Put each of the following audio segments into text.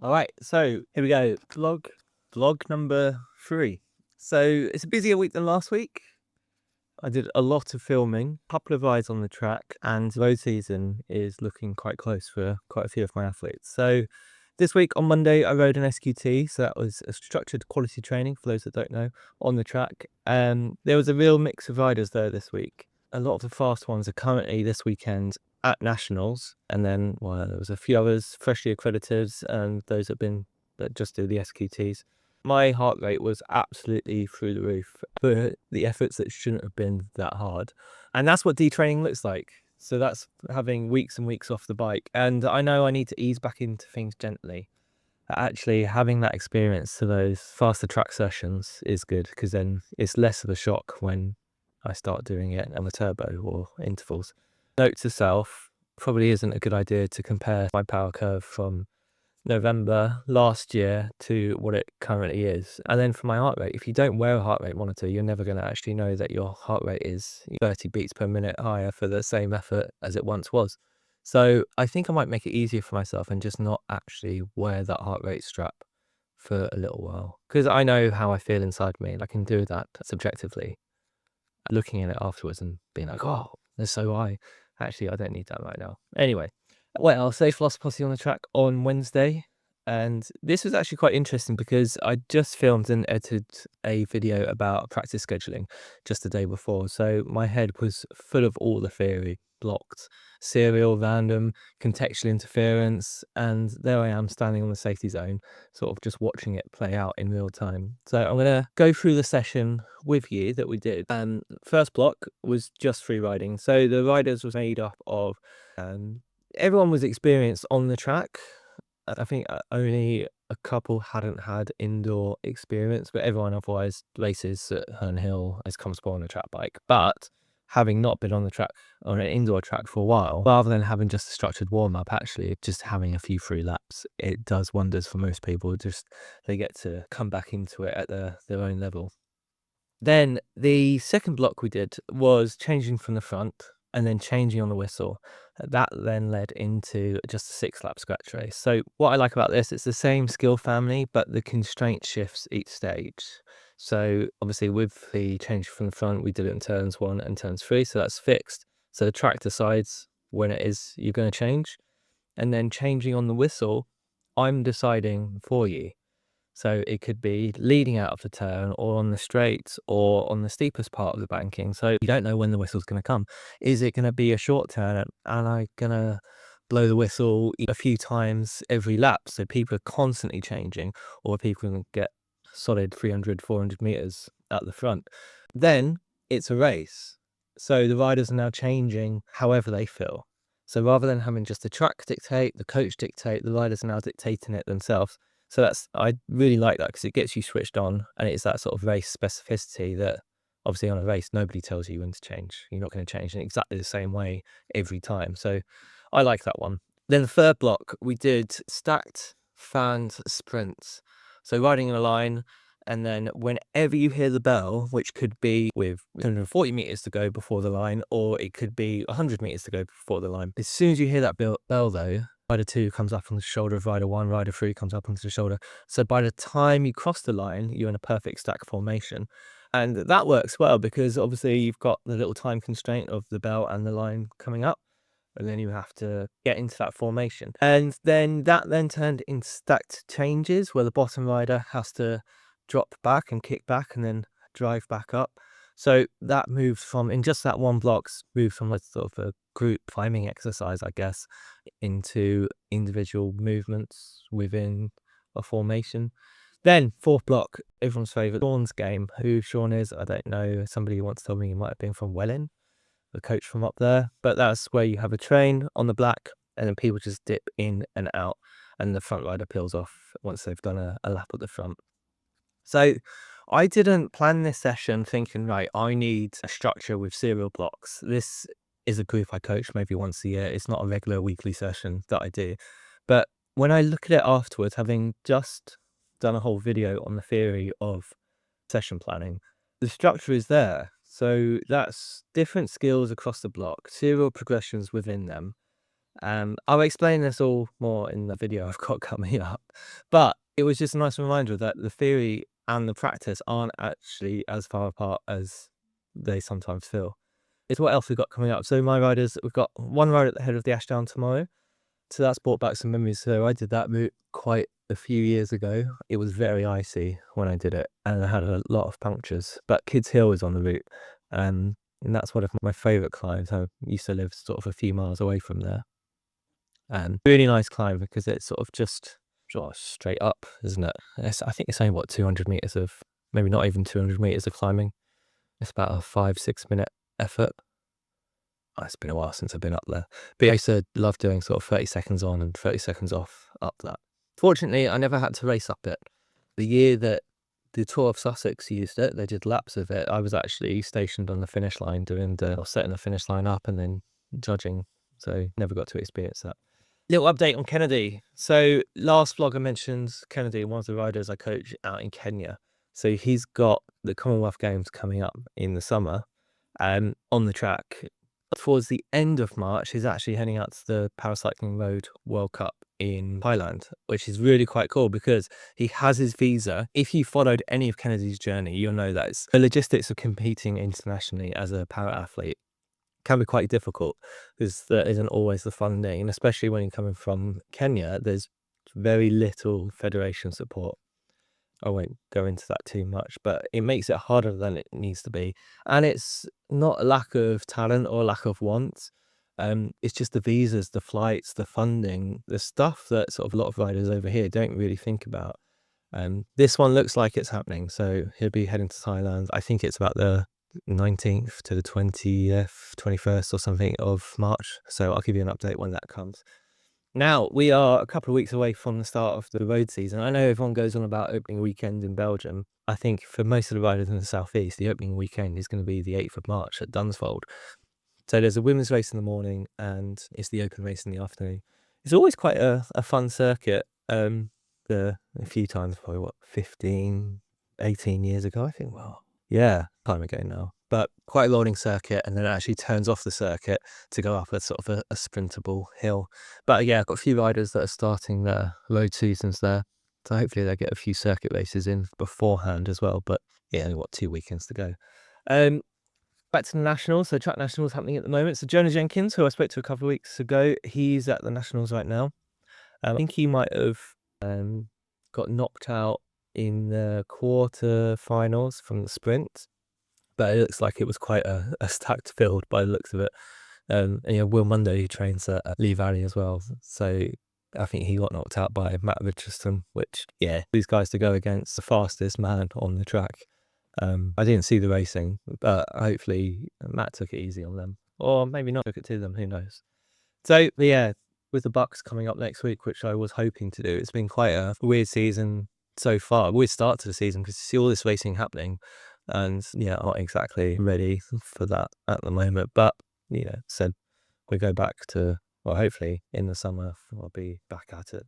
All right, so here we go. Vlog number 3. So it's a busier week than last week. I did a lot of filming, a couple of rides on the track, and road season is looking quite close for quite a few of my athletes. So this week on Monday, I rode an SQT, so that was a structured quality training for those that don't know, on the track. There was a real mix of riders there this week. A lot of the fast ones are currently this weekend at nationals, and then there was a few others freshly accredited and those that just do the SQTs. My heart rate was absolutely through the roof for the efforts that shouldn't have been that hard, and that's what detraining looks like. So that's having weeks and weeks off the bike, and I know I need to ease back into things gently. Actually having that experience to those faster track sessions is good, because then it's less of a shock when I start doing it on the turbo or intervals. Note to self, probably isn't a good idea to compare my power curve from November last year to what it currently is. And then for my heart rate, if you don't wear a heart rate monitor, you're never going to actually know that your heart rate is 30 beats per minute higher for the same effort as it once was. So I think I might make it easier for myself and just not actually wear that heart rate strap for a little while, because I know how I feel inside me, and I can do that subjectively, looking at it afterwards and being like, oh, there's so high. Actually, I don't need that right now. Anyway, well, Safe Lost Posse on the track on Wednesday. And this was actually quite interesting because I just filmed and edited a video about practice scheduling just the day before. So my head was full of all the theory, blocked, serial, random, contextual interference. And there I am standing on the safety zone, sort of just watching it play out in real time. So I'm going to go through the session with you that we did. First block was just free riding. So the riders was made up of everyone was experienced on the track. I think only a couple hadn't had indoor experience, but everyone otherwise races at Herne Hill as comfortable on a track bike. But having not been on the track, on an indoor track for a while, rather than having just a structured warm-up, actually just having a few free laps, it does wonders for most people. Just they get to come back into it at their own level. Then the second block we did was changing from the front and then changing on the whistle. That then led into just a 6-lap scratch race. So what I like about this, it's the same skill family, but the constraint shifts each stage. So obviously with the change from the front, we did it in turns 1 and turns 3, so that's fixed. So the track decides when it is you're going to change. And then changing on the whistle, I'm deciding for you. So it could be leading out of the turn or on the straight or on the steepest part of the banking. So you don't know when the whistle's going to come. Is it going to be a short turn and I'm going to blow the whistle a few times every lap? So people are constantly changing, or people can get solid 300, 400 meters at the front. Then it's a race. So the riders are now changing however they feel. So rather than having just the track dictate, the coach dictate, the riders are now dictating it themselves. So I really like that, because it gets you switched on, and it's that sort of race specificity that obviously on a race, nobody tells you when to change. You're not going to change in exactly the same way every time. So I like that one. Then the third block, we did stacked fanned sprints. So riding in a line, and then whenever you hear the bell, which could be with 140 meters to go before the line, or it could be 100 meters to go before the line. As soon as you hear that bell though, rider 2 comes up on the shoulder of rider 1, rider 3 comes up onto the shoulder. So by the time you cross the line, you're in a perfect stack formation. And that works well, because obviously you've got the little time constraint of the bell and the line coming up, and then you have to get into that formation. And then that turned into stacked changes, where the bottom rider has to drop back and kick back and then drive back up. So that moves from, in just that one block, moves from like sort of a group climbing exercise, I guess, into individual movements within a formation. Then fourth block, everyone's favourite, Sean's game. Who Sean is, I don't know. Somebody once told me he might have been from Welling, the coach from up there. But that's where you have a train on the black, and then people just dip in and out, and the front rider peels off once they've done a lap at the front. So I didn't plan this session thinking, right, I need a structure with serial blocks. This is a group I coach maybe once a year. It's not a regular weekly session that I do. But when I look at it afterwards, having just done a whole video on the theory of session planning, the structure is there. So that's different skills across the block, serial progressions within them, I'll explain this all more in the video I've got coming up, but it was just a nice reminder that the theory and the practice aren't actually as far apart as they sometimes feel. It's what else we've got coming up. So my riders, we've got one ride at the head of the Ashdown tomorrow. So that's brought back some memories. So I did that route quite a few years ago. It was very icy when I did it, and I had a lot of punctures. But Kids Hill is on the route, and that's one of my favourite climbs. I used to live sort of a few miles away from there. And really nice climb because it's sort of just straight up, isn't it? I think it's only what 200 meters of, maybe not even 200 meters of climbing. It's about a 5-6 minute effort. Oh, it's been a while since I've been up there, but I used to love doing sort of 30 seconds on and 30 seconds off up that. Fortunately, I never had to race up it. The year that the Tour of Sussex used it, they did laps of it. I was actually stationed on the finish line setting the finish line up and then judging. So never got to experience that. Little update on Kennedy. So last vlog I mentioned Kennedy, one of the riders I coach out in Kenya. So he's got the Commonwealth Games coming up in the summer on the track. Towards the end of March, he's actually heading out to the Paracycling Road World Cup in Thailand, which is really quite cool because he has his visa. If you followed any of Kennedy's journey, you'll know that the logistics of competing internationally as a para athlete can be quite difficult because there isn't always the funding, and especially when you're coming from Kenya, there's very little federation support. I won't go into that too much, but it makes it harder than it needs to be. And it's not a lack of talent or lack of want. It's just the visas, the flights, the funding, the stuff that sort of a lot of riders over here don't really think about. This one looks like it's happening. So he'll be heading to Thailand. I think it's about the 19th to the 20th, 21st or something of March. So I'll give you an update when that comes. Now, we are a couple of weeks away from the start of the road season. I know everyone goes on about opening weekend in Belgium. I think for most of the riders in the southeast, the opening weekend is going to be the 8th of March at Dunsfold. So there's a women's race in the morning and it's the open race in the afternoon. It's always quite a fun circuit. A few times, probably 15, 18 years ago, I think. Well, yeah, time ago now. But quite a rolling circuit, and then it actually turns off the circuit to go up a sort of a sprintable hill. But yeah, I've got a few riders that are starting their road seasons there. So hopefully they'll get a few circuit races in beforehand as well. But yeah, only 2 weekends to go. Back to the Nationals. So track Nationals happening at the moment. So Jonah Jenkins, who I spoke to a couple of weeks ago, he's at the Nationals right now. I think he might have got knocked out in the quarter-finals from the sprint, but it looks like it was quite a stacked field by the looks of it. And Will Munday, who trains at Lee Valley as well, so I think he got knocked out by Matt Richardson, which, yeah, these guys to go against the fastest man on the track. I didn't see the racing, but hopefully Matt took it easy on them, or maybe not took it to them, who knows. So yeah, with the Bucks coming up next week, which I was hoping to do, it's been quite a weird season so far, weird start to the season because you see all this racing happening, and yeah, I'm not exactly ready for that at the moment. But said we go back to, well, hopefully in the summer I'll be back at it.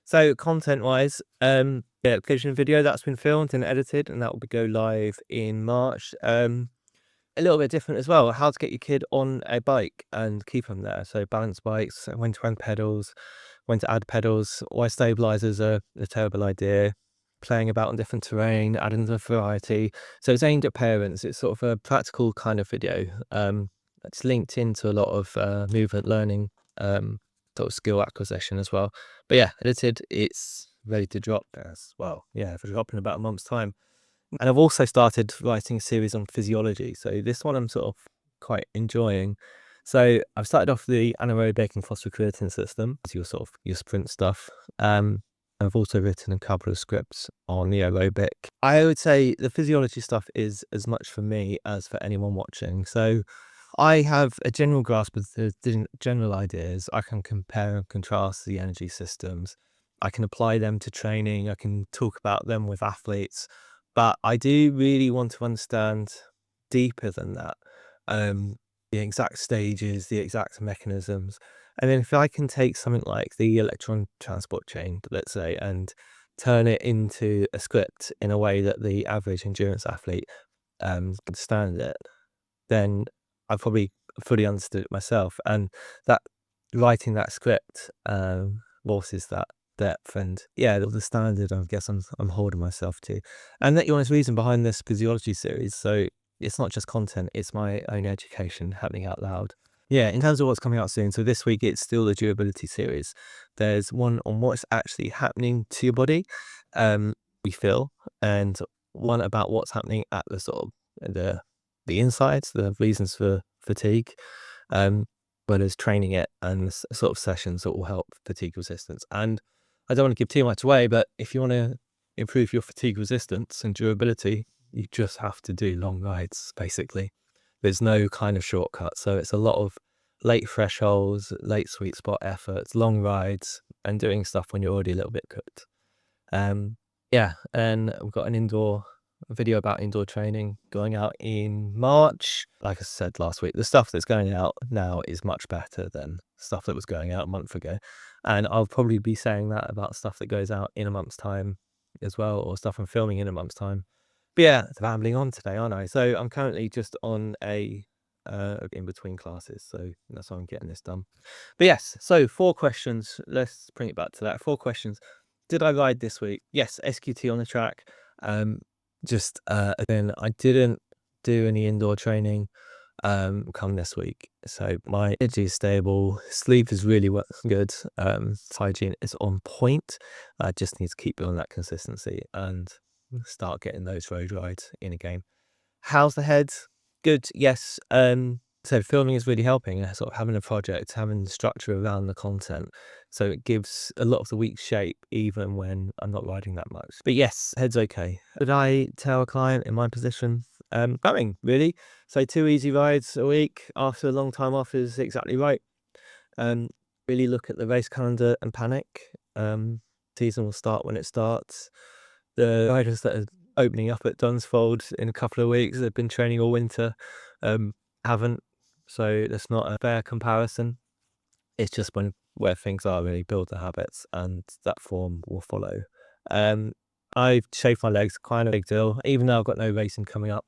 So content wise, yeah, application video that's been filmed and edited, and that will go live in March. A little bit different as well, how to get your kid on a bike and keep them there. So balance bikes, when to add pedals, why stabilizers are a terrible idea, playing about on different terrain, adding the variety. So it's aimed at parents. It's sort of a practical kind of video. It's linked into a lot of movement learning, sort of skill acquisition as well. But yeah, edited, it's ready to drop as well. Yeah, for drop in about a month's time. And I've also started writing a series on physiology. So this one I'm sort of quite enjoying. So I've started off the anaerobic and phosphocreatine system, your sort of your sprint stuff. I've also written a couple of scripts on the aerobic. I would say the physiology stuff is as much for me as for anyone watching. So I have a general grasp of the general ideas. I can compare and contrast the energy systems. I can apply them to training. I can talk about them with athletes. But I do really want to understand deeper than that, the exact stages, the exact mechanisms. And then if I can take something like the electron transport chain, let's say, and turn it into a script in a way that the average endurance athlete can understand it, then I probably fully understood it myself. And that writing that script forces that depth, and yeah, the standard I guess I'm holding myself to. And that the honest reason behind this physiology series, so it's not just content, it's my own education happening out loud. Yeah, in terms of what's coming out soon, so this week it's still the durability series. There's one on what's actually happening to your body, we feel, and one about what's happening at the sort of the insides, the reasons for fatigue, well as training it and sort of sessions that will help fatigue resistance. And I don't want to give too much away, but if you want to improve your fatigue resistance and durability, you just have to do long rides, basically. There's no kind of shortcut. So it's a lot of late thresholds, late sweet spot efforts, long rides, and doing stuff when you're already a little bit cooked. Yeah, and we've got a video about indoor training going out in March. Like I said last week, the stuff that's going out now is much better than stuff that was going out a month ago. And I'll probably be saying that about stuff that goes out in a month's time as well, or stuff I'm filming in a month's time. But yeah, rambling on today, aren't I? So I'm currently just on a in between classes, so that's why I'm getting this done. But yes, so 4 questions. Let's bring it back to that. 4 questions. Did I ride this week? Yes, SQT on the track. Again, I didn't do any indoor training come this week. So my energy is stable, sleep is really good, hygiene is on point. I just need to keep building that consistency and start getting those road rides in again. How's the head? Good, yes. So filming is really helping, sort of having a project, having structure around the content. So it gives a lot of the week shape, even when I'm not riding that much. But yes, head's okay. Would I tell a client in my position? Going, really. So 2 easy rides a week after a long time off is exactly right. Really look at the race calendar and panic. Season will start when it starts. The riders that are opening up at Dunsfold in a couple of weeks, they've been training all winter, haven't. So that's not a fair comparison. It's just where things are really build the habits, and that form will follow. I've shaved my legs, quite a big deal, even though I've got no racing coming up.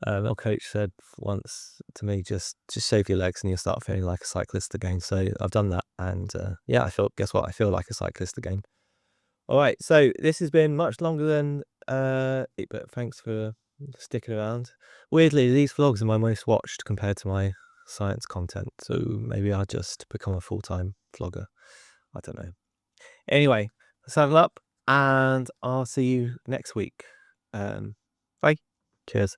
My coach said once to me, just shave your legs and you'll start feeling like a cyclist again. So I've done that, and yeah, guess what? I feel like a cyclist again. All right, so this has been much longer than but thanks for sticking around. Weirdly, these vlogs are my most watched compared to my science content, so maybe I'll just become a full-time vlogger. I don't know. Anyway, saddle up, and I'll see you next week. Bye. Cheers.